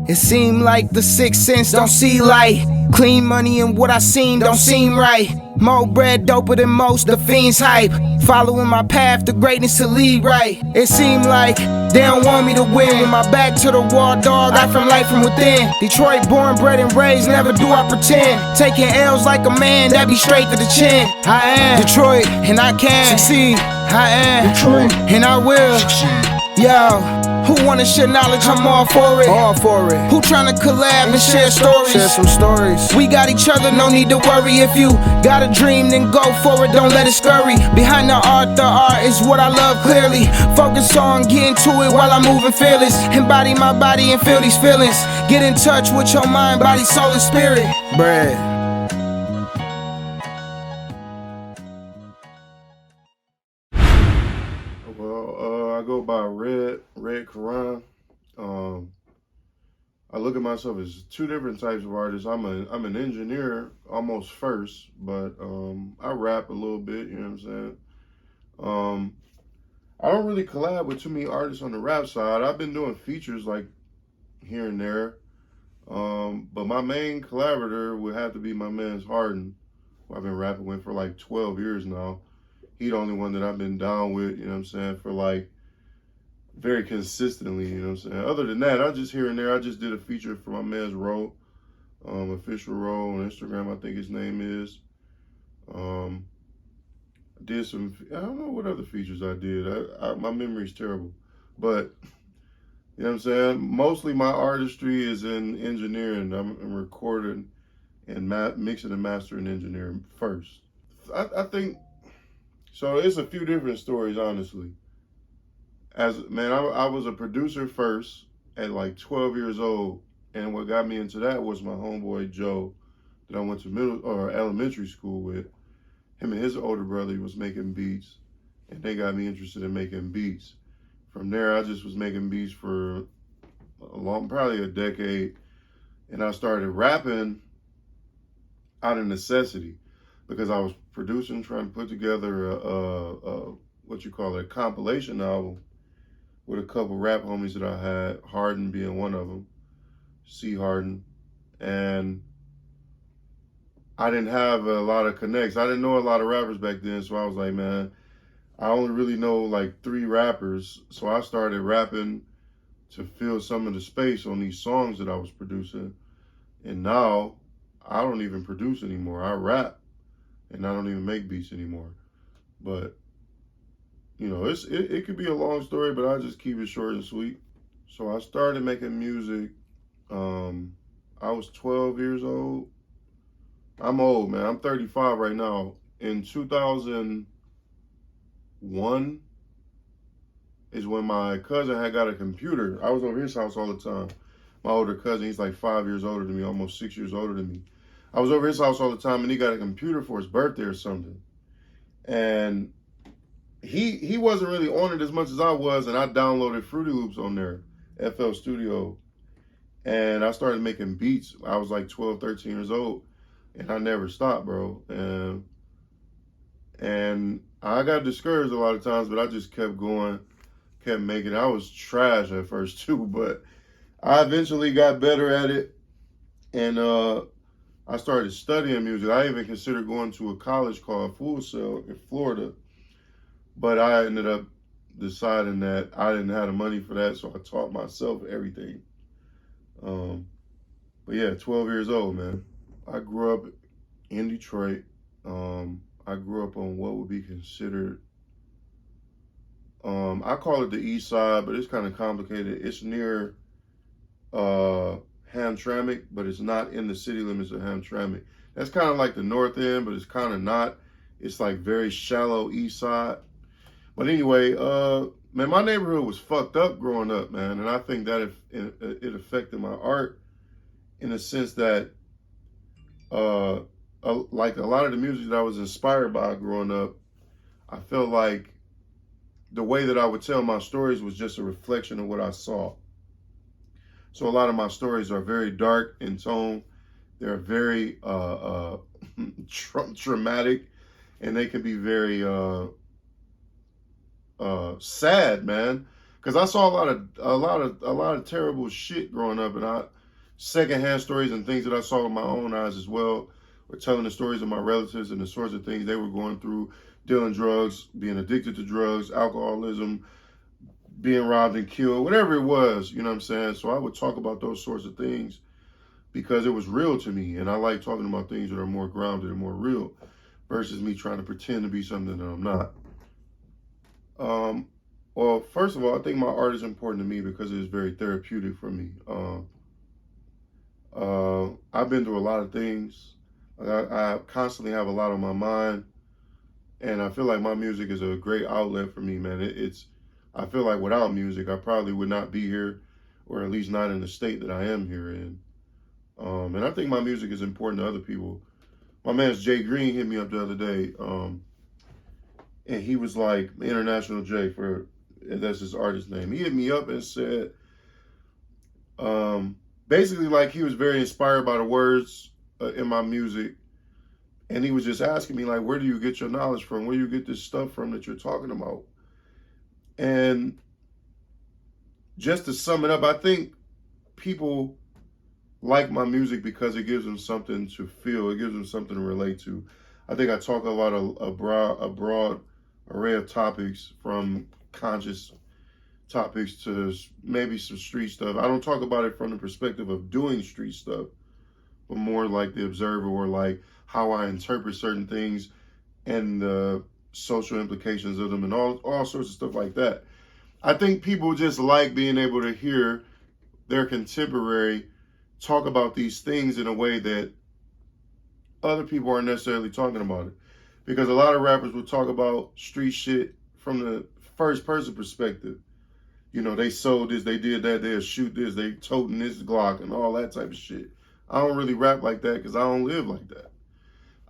It seemed like the sixth sense don't see light. Clean money and what I seen don't seem right. More bread doper than most, the fiends hype. Following my path to greatness to lead right. It seemed like they don't want me to win. With my back to the wall, dog, I from life from within. Detroit born, bred and raised, never do I pretend. Taking L's like a man, that be straight to the chin. I am Detroit, and I can succeed. I am Detroit, and I will succeed. Yo, who wanna share knowledge? I'm all for it. All for it. Who tryna collab and share stories? Share some stories. We got each other, no need to worry. If you got a dream, then go for it, don't let it scurry. Behind the art is what I love clearly. Focus on getting to it while I'm moving fearless. Embody my body and feel these feelings. Get in touch with your mind, body, soul, and spirit. Bread. Well, I go by Red Charon. I look at myself as two different types of artists. I'm an engineer almost first, but I rap a little bit. You know what I'm saying? I don't really collab with too many artists on the rap side. I've been doing features like here and there, but my main collaborator would have to be my man's Harden, who I've been rapping with for like 12 years now. He the only one that I've been down with, you know what I'm saying, for like very consistently, you know what I'm saying. Other than that, I just here and there. I just did a feature for my man's Ro, official Ro on Instagram, I think his name is. I did some, I don't know what other features I did. My memory's terrible. But, you know what I'm saying, mostly my artistry is in engineering. I'm recording and mixing and mastering engineering first. I think, so it's a few different stories, honestly. I was a producer first at like 12 years old, and what got me into that was my homeboy Joe that I went to elementary school with. Him and his older brother was making beats, and they got me interested in making beats. From there, I just was making beats for probably a decade, and I started rapping out of necessity because I was producing, trying to put together a compilation album with a couple rap homies that I had, Harden being one of them, C Harden, and I didn't have a lot of connects. I didn't know a lot of rappers back then, so I was like, man, I only really know like 3 rappers, so I started rapping to fill some of the space on these songs that I was producing, and now I don't even produce anymore. I rap, and I don't even make beats anymore, but you know, it could be a long story, but I just keep it short and sweet. So I started making music. I was 12 years old. I'm old, man. I'm 35 right now. In 2001 is when my cousin had got a computer. I was over his house all the time. My older cousin, he's like 5 years older than me, almost 6 years older than me. I was over his house all the time, and he got a computer for his birthday or something. And he wasn't really on it as much as I was, and I downloaded Fruity Loops on there, FL Studio, and I started making beats. I was like 12, 13 years old, and I never stopped, bro. And I got discouraged a lot of times, but I just kept going, kept making it. I was trash at first too, but I eventually got better at it, and I started studying music. I even considered going to a college called Full Sail in Florida, but I ended up deciding that I didn't have the money for that, so I taught myself everything. But yeah, 12 years old, man. I grew up in Detroit. I grew up on what would be considered, I call it the East Side, but it's kind of complicated. It's near Hamtramck, but it's not in the city limits of Hamtramck. That's kind of like the North End, but it's kind of not. It's like very shallow East Side. But anyway, man, my neighborhood was fucked up growing up, man. And I think that it affected my art in the sense that, like a lot of the music that I was inspired by growing up, I felt like the way that I would tell my stories was just a reflection of what I saw. So a lot of my stories are very dark in tone. They're very traumatic, and they can be very sad, man. because I saw a lot of terrible shit growing up, and secondhand stories and things that I saw with my own eyes as well, or telling the stories of my relatives and the sorts of things they were going through, dealing drugs, being addicted to drugs, alcoholism, being robbed and killed, whatever it was, you know what I'm saying? So I would talk about those sorts of things because it was real to me, and I like talking about things that are more grounded and more real versus me trying to pretend to be something that I'm not. Well, first of all, I think my art is important to me because it is very therapeutic for me. I've been through a lot of things. I constantly have a lot on my mind, and I feel like my music is a great outlet for me, man. I feel like without music, I probably would not be here, or at least not in the state that I am here in. And I think my music is important to other people. My man's Jay Green hit me up the other day, and he was like, International J, that's his artist name. He hit me up and said, basically like he was very inspired by the words in my music. And he was just asking me like, where do you get your knowledge from? Where do you get this stuff from that you're talking about? And just to sum it up, I think people like my music because it gives them something to feel. It gives them something to relate to. I think I talk about a broad array of topics, from conscious topics to maybe some street stuff. I don't talk about it from the perspective of doing street stuff, but more like the observer, or like how I interpret certain things and the social implications of them, and all sorts of stuff like that. I think people just like being able to hear their contemporary talk about these things in a way that other people aren't necessarily talking about it. Because a lot of rappers will talk about street shit from the first person perspective. You know, they sold this, they did that, they'll shoot this, they toting this Glock and all that type of shit. I don't really rap like that because I don't live like that.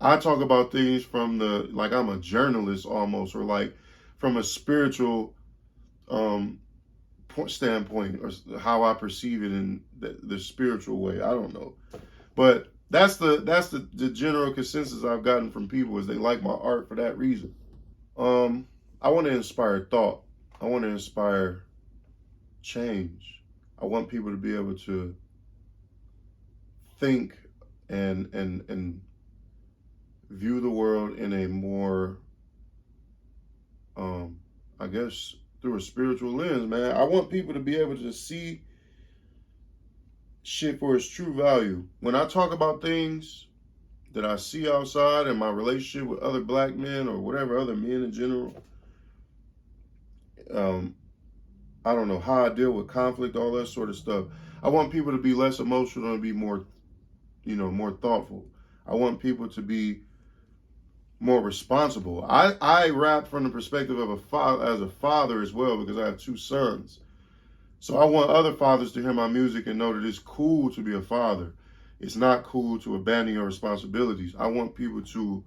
I talk about things from like I'm a journalist almost, or like from a spiritual standpoint, or how I perceive it in the spiritual way. I don't know. But that's the general consensus I've gotten from people, is they like my art for that reason. I want to inspire thought. I want to inspire change. I want people to be able to think and view the world in a more, I guess, through a spiritual lens, man. I want people to be able to see shit for its true value. When I talk about things that I see outside in my relationship with other black men, or whatever, other men in general, I don't know, how I deal with conflict, all that sort of stuff. I want people to be less emotional and be more, more thoughtful. I want people to be more responsible. I rap from the perspective of as a father as well, because I have 2 sons. So I want other fathers to hear my music and know that it's cool to be a father. It's not cool to abandon your responsibilities. I want people to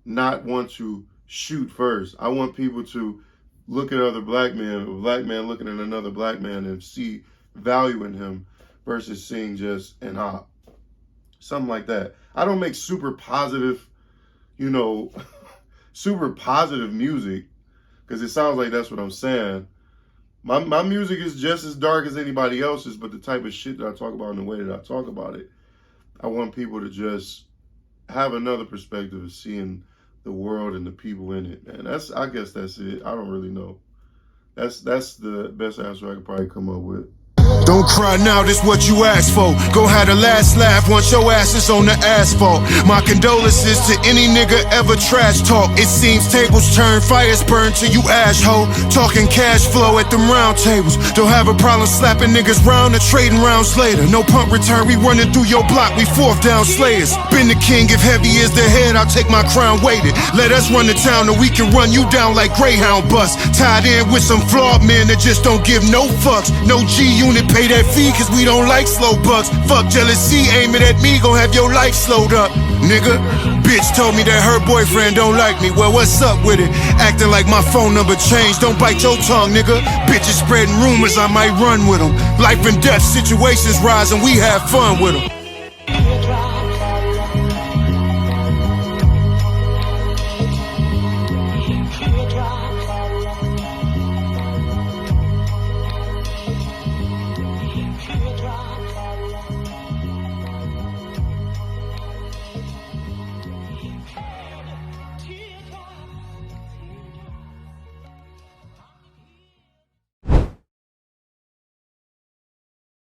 not want to shoot first. I want people to look at other black men, a black man looking at another black man, and see value in him versus seeing just an op. Something like that. I don't make super positive, super positive music, because it sounds like that's what I'm saying. My music is just as dark as anybody else's, but the type of shit that I talk about and the way that I talk about it, I want people to just have another perspective of seeing the world and the people in it. And I guess that's it. I don't really know. That's the best answer I could probably come up with. Don't cry now, this what you asked for. Go have the last laugh once your ass is on the asphalt. My condolences to any nigga ever trash talk. It seems tables turn, fires burn till you asshole. Talking cash flow at them round tables. Don't have a problem slapping niggas round and trading rounds later. No punt return, we running through your block, we 4th down slayers. Been the king, if heavy is the head, I'll take my crown weighted. Let us run the town and we can run you down like Greyhound bus. Tied in with some flawed men that just don't give no fucks. No G-unit pay that fee cause we don't like slow bucks. Fuck jealousy, aiming at me, gon' have your life slowed up. Nigga, bitch told me that her boyfriend don't like me. Well, what's up with it? Acting like my phone number changed. Don't bite your tongue, nigga. Bitches spreading rumors, I might run with them. Life and death situations rise and we have fun with them.